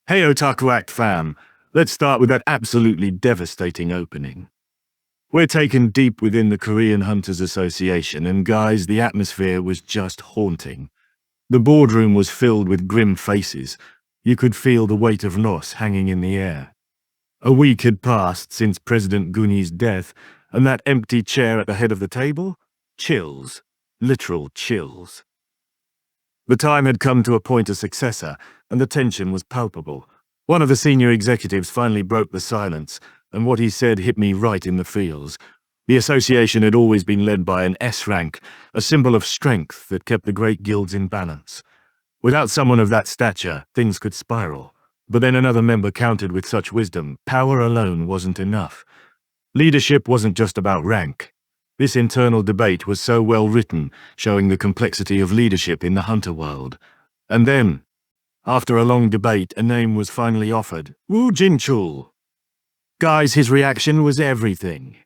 Hey Otakuact fam, let's start with that absolutely devastating opening. We're taken deep within the Korean Hunters Association, and guys, the atmosphere was just haunting. The boardroom was filled with grim faces. You could feel the weight of loss hanging in the air. A week had passed since President Gunhi's death, and that empty chair at the head of the table? Chills. Literal chills. The time had come to appoint a successor, and the tension was palpable. One of the senior executives finally broke the silence, and what he said hit me right in the feels. The association had always been led by an S rank, a symbol of strength that kept the great guilds in balance. Without someone of that stature, things could spiral. But then another member countered with such wisdom: power alone wasn't enough. Leadership wasn't just about rank. This internal debate was so well written, showing the complexity of leadership in the hunter world. And then, after a long debate, a name was finally offered: Woo Jinchul. Guys, his reaction was everything.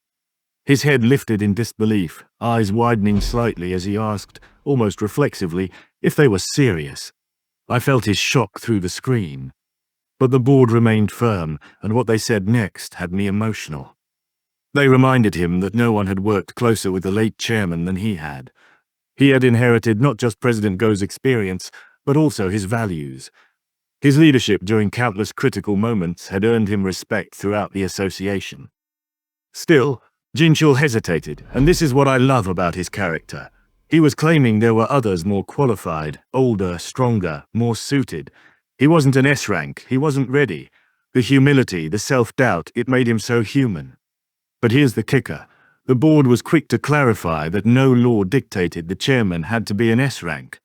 His head lifted in disbelief, eyes widening slightly as he asked, almost reflexively, if they were serious. I felt his shock through the screen. But the board remained firm, and what they said next had me emotional. They reminded him that no one had worked closer with the late chairman than he had. He had inherited not just President Go's experience, but also his values. His leadership during countless critical moments had earned him respect throughout the association. Still, Jinchul hesitated, and this is what I love about his character. He was claiming there were others more qualified, older, stronger, more suited. He wasn't an S rank, he wasn't ready. The humility, the self-doubt, it made him so human. But here's the kicker. The board was quick to clarify that no law dictated the chairman had to be an S rank.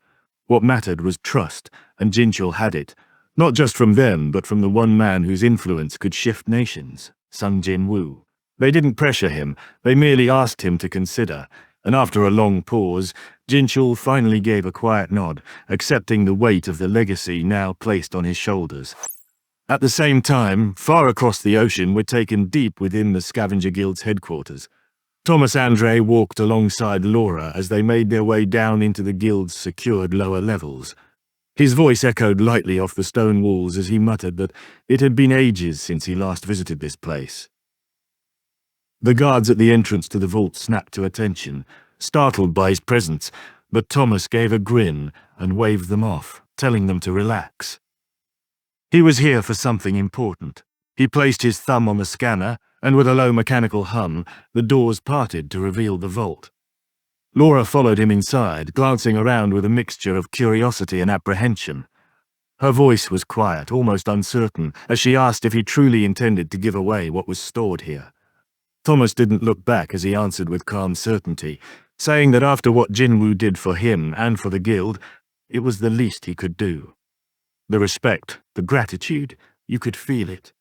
What mattered was trust, and Jinchul had it. Not just from them, but from the one man whose influence could shift nations, Sung Jin-Woo. They didn't pressure him, they merely asked him to consider, and after a long pause, Jinchul finally gave a quiet nod, accepting the weight of the legacy now placed on his shoulders. At the same time, far across the ocean, we're taken deep within the Scavenger Guild's headquarters. Thomas Andre walked alongside Laura as they made their way down into the guild's secured lower levels. His voice echoed lightly off the stone walls as he muttered that it had been ages since he last visited this place. The guards at the entrance to the vault snapped to attention, startled by his presence, but Thomas gave a grin and waved them off, telling them to relax. He was here for something important. He placed his thumb on the scanner, and with a low mechanical hum, the doors parted to reveal the vault. Laura followed him inside, glancing around with a mixture of curiosity and apprehension. Her voice was quiet, almost uncertain, as she asked if he truly intended to give away what was stored here. Thomas didn't look back as he answered with calm certainty, saying that after what Jin-Woo did for him and for the guild, it was the least he could do. The respect, the gratitude, you could feel it.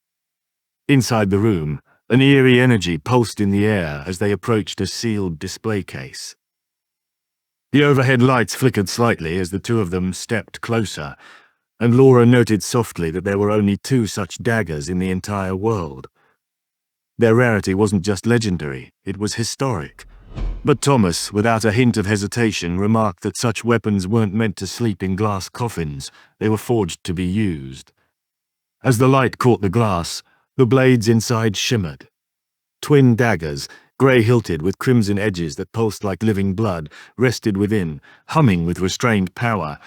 Inside the room, an eerie energy pulsed in the air as they approached a sealed display case. The overhead lights flickered slightly as the two of them stepped closer, and Laura noted softly that there were only 2 such daggers in the entire world. Their rarity wasn't just legendary, it was historic. But Thomas, without a hint of hesitation, remarked that such weapons weren't meant to sleep in glass coffins, they were forged to be used. As the light caught the glass, the blades inside shimmered. Twin daggers, grey-hilted with crimson edges that pulsed like living blood, rested within, humming with restrained power,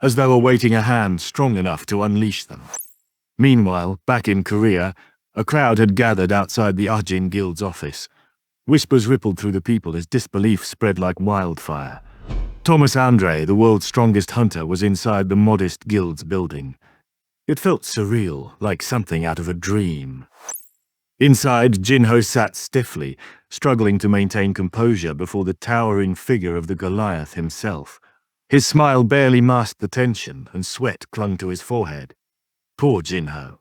as though awaiting a hand strong enough to unleash them. Meanwhile, back in Korea, a crowd had gathered outside the Ajin Guild's office. Whispers rippled through the people as disbelief spread like wildfire. Thomas Andre, the world's strongest hunter, was inside the modest guild's building. It felt surreal, like something out of a dream. Inside, Jin-Ho sat stiffly, struggling to maintain composure before the towering figure of the Goliath himself. His smile barely masked the tension, and sweat clung to his forehead. Poor Jin-Ho.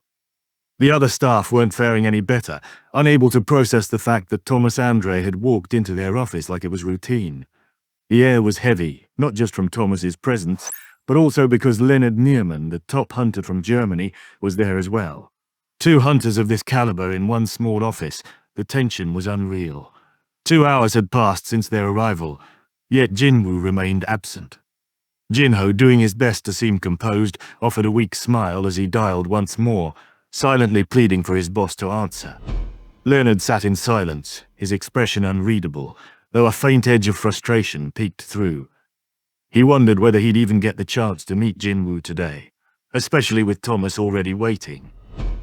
The other staff weren't faring any better, unable to process the fact that Thomas Andre had walked into their office like it was routine. The air was heavy, not just from Thomas's presence, but also because Leonard Nierman, the top hunter from Germany, was there as well. 2 hunters of this caliber in one small office, the tension was unreal. 2 hours had passed since their arrival, yet Jin-Woo remained absent. Jin-Ho, doing his best to seem composed, offered a weak smile as he dialed once more, silently pleading for his boss to answer. Leonard sat in silence, his expression unreadable, though a faint edge of frustration peeked through. He wondered whether he'd even get the chance to meet Jin-Woo today, especially with Thomas already waiting.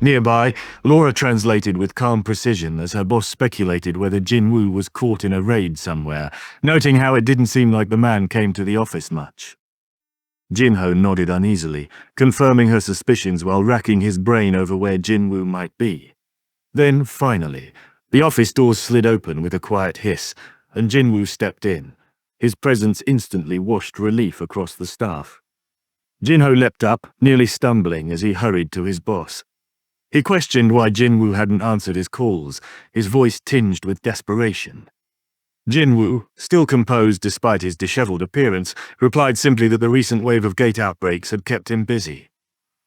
Nearby, Laura translated with calm precision as her boss speculated whether Jin-Woo was caught in a raid somewhere, noting how it didn't seem like the man came to the office much. Jin-Ho nodded uneasily, confirming her suspicions while racking his brain over where Jin-Woo might be. Then, finally, the office doors slid open with a quiet hiss, and Jin-Woo stepped in. His presence instantly washed relief across the staff. Jin-Ho leapt up, nearly stumbling as he hurried to his boss. He questioned why Jin-Woo hadn't answered his calls, his voice tinged with desperation. Jin-Woo, still composed despite his disheveled appearance, replied simply that the recent wave of gate outbreaks had kept him busy.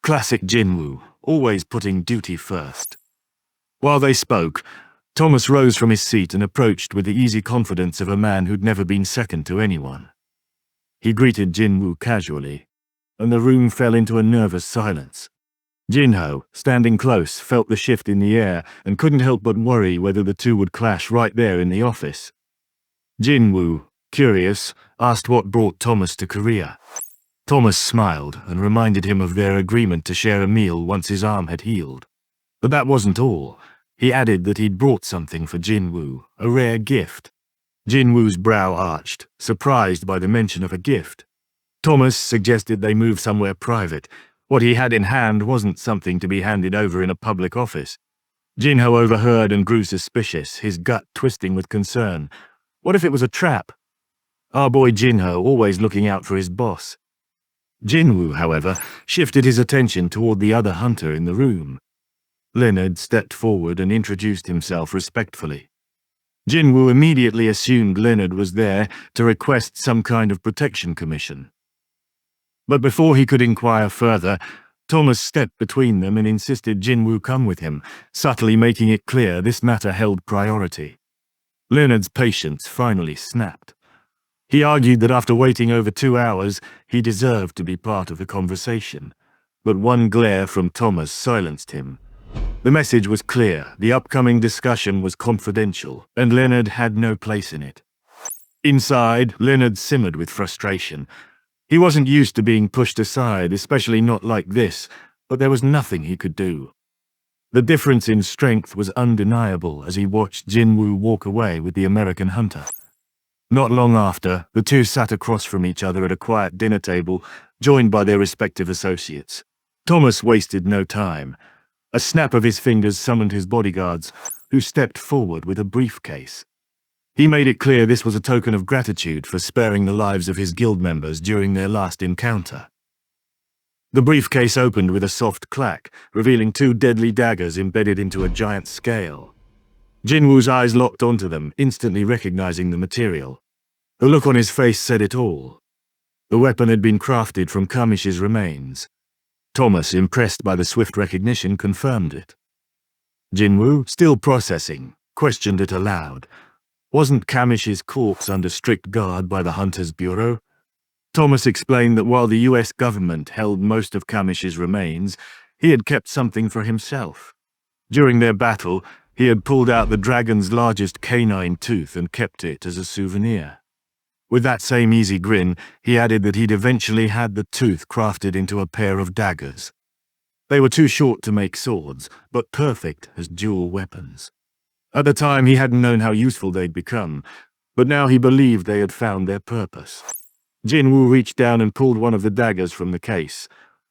Classic Jin-Woo, always putting duty first. While they spoke, Thomas rose from his seat and approached with the easy confidence of a man who'd never been second to anyone. He greeted Jin-Woo casually, and the room fell into a nervous silence. Jin-Ho, standing close, felt the shift in the air and couldn't help but worry whether the two would clash right there in the office. Jin-Woo, curious, asked what brought Thomas to Korea. Thomas smiled and reminded him of their agreement to share a meal once his arm had healed. But that wasn't all. He added that he'd brought something for Jin-Woo, a rare gift. Jin-Woo's brow arched, surprised by the mention of a gift. Thomas suggested they move somewhere private. What he had in hand wasn't something to be handed over in a public office. Jin-Ho overheard and grew suspicious, his gut twisting with concern. What if it was a trap? Our boy Jin-Ho always looking out for his boss. Jin-Woo, however, shifted his attention toward the other hunter in the room. Leonard stepped forward and introduced himself respectfully. Jin-Woo immediately assumed Leonard was there to request some kind of protection commission. But before he could inquire further, Thomas stepped between them and insisted Jin-Woo come with him, subtly making it clear this matter held priority. Leonard's patience finally snapped. He argued that after waiting over 2 hours, he deserved to be part of the conversation. But one glare from Thomas silenced him. The message was clear, the upcoming discussion was confidential, and Leonard had no place in it. Inside, Leonard simmered with frustration. He wasn't used to being pushed aside, especially not like this, but there was nothing he could do. The difference in strength was undeniable as he watched Jin-Woo walk away with the American hunter. Not long after, the two sat across from each other at a quiet dinner table, joined by their respective associates. Thomas wasted no time. A snap of his fingers summoned his bodyguards, who stepped forward with a briefcase. He made it clear this was a token of gratitude for sparing the lives of his guild members during their last encounter. The briefcase opened with a soft clack, revealing 2 deadly daggers embedded into a giant scale. Jin-Woo's eyes locked onto them, instantly recognizing the material. The look on his face said it all. The weapon had been crafted from Kamish's remains. Thomas, impressed by the swift recognition, confirmed it. Jin-Woo, still processing, questioned it aloud. Wasn't Kamish's corpse under strict guard by the Hunters Bureau? Thomas explained that while the US government held most of Kamish's remains, he had kept something for himself. During their battle, he had pulled out the dragon's largest canine tooth and kept it as a souvenir. With that same easy grin, he added that he'd eventually had the tooth crafted into a pair of daggers. They were too short to make swords, but perfect as dual weapons. At the time, he hadn't known how useful they'd become, but now he believed they had found their purpose. Jin-Woo reached down and pulled one of the daggers from the case.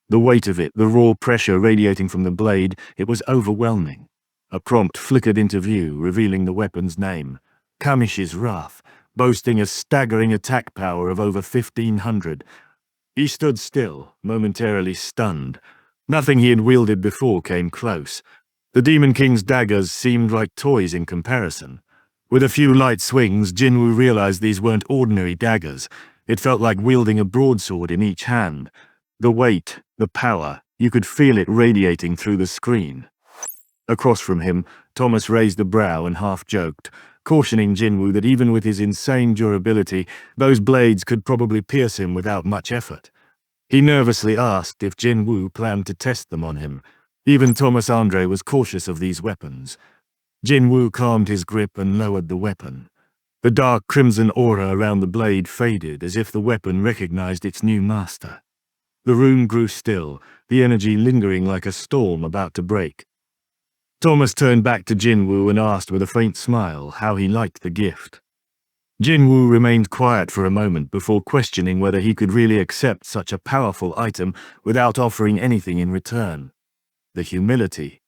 The weight of it, the raw pressure radiating from the blade, it was overwhelming. A prompt flickered into view, revealing the weapon's name. Kamish's Wrath, boasting a staggering attack power of over 1,500. He stood still, momentarily stunned. Nothing he had wielded before came close. The Demon King's daggers seemed like toys in comparison. With a few light swings, Jin-Woo realized these weren't ordinary daggers. It felt like wielding a broadsword in each hand. The weight, the power, you could feel it radiating through the screen. Across from him, Thomas raised a brow and half joked, cautioning Jin-Woo that even with his insane durability, those blades could probably pierce him without much effort. He nervously asked if Jin-Woo planned to test them on him. Even Thomas Andre was cautious of these weapons. Jin-Woo calmed his grip and lowered the weapon. The dark crimson aura around the blade faded as if the weapon recognized its new master. The room grew still, the energy lingering like a storm about to break. Thomas turned back to Jin-Woo and asked with a faint smile how he liked the gift. Jin-Woo remained quiet for a moment before questioning whether he could really accept such a powerful item without offering anything in return. The humility.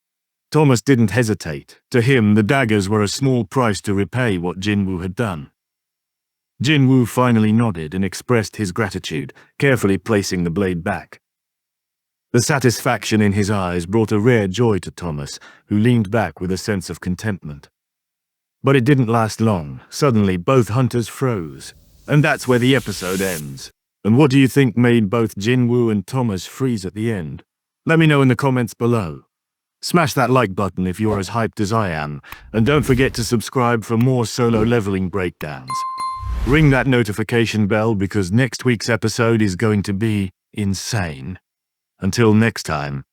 Thomas didn't hesitate. To him, the daggers were a small price to repay what Jin-Woo had done. Jin-Woo finally nodded and expressed his gratitude, carefully placing the blade back. The satisfaction in his eyes brought a rare joy to Thomas, who leaned back with a sense of contentment. But it didn't last long. Suddenly, both hunters froze. And that's where the episode ends. And what do you think made both Jin-Woo and Thomas freeze at the end? Let me know in the comments below. Smash that like button if you're as hyped as I am, and don't forget to subscribe for more solo leveling breakdowns. Ring that notification bell because next week's episode is going to be insane. Until next time,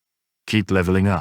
keep leveling up.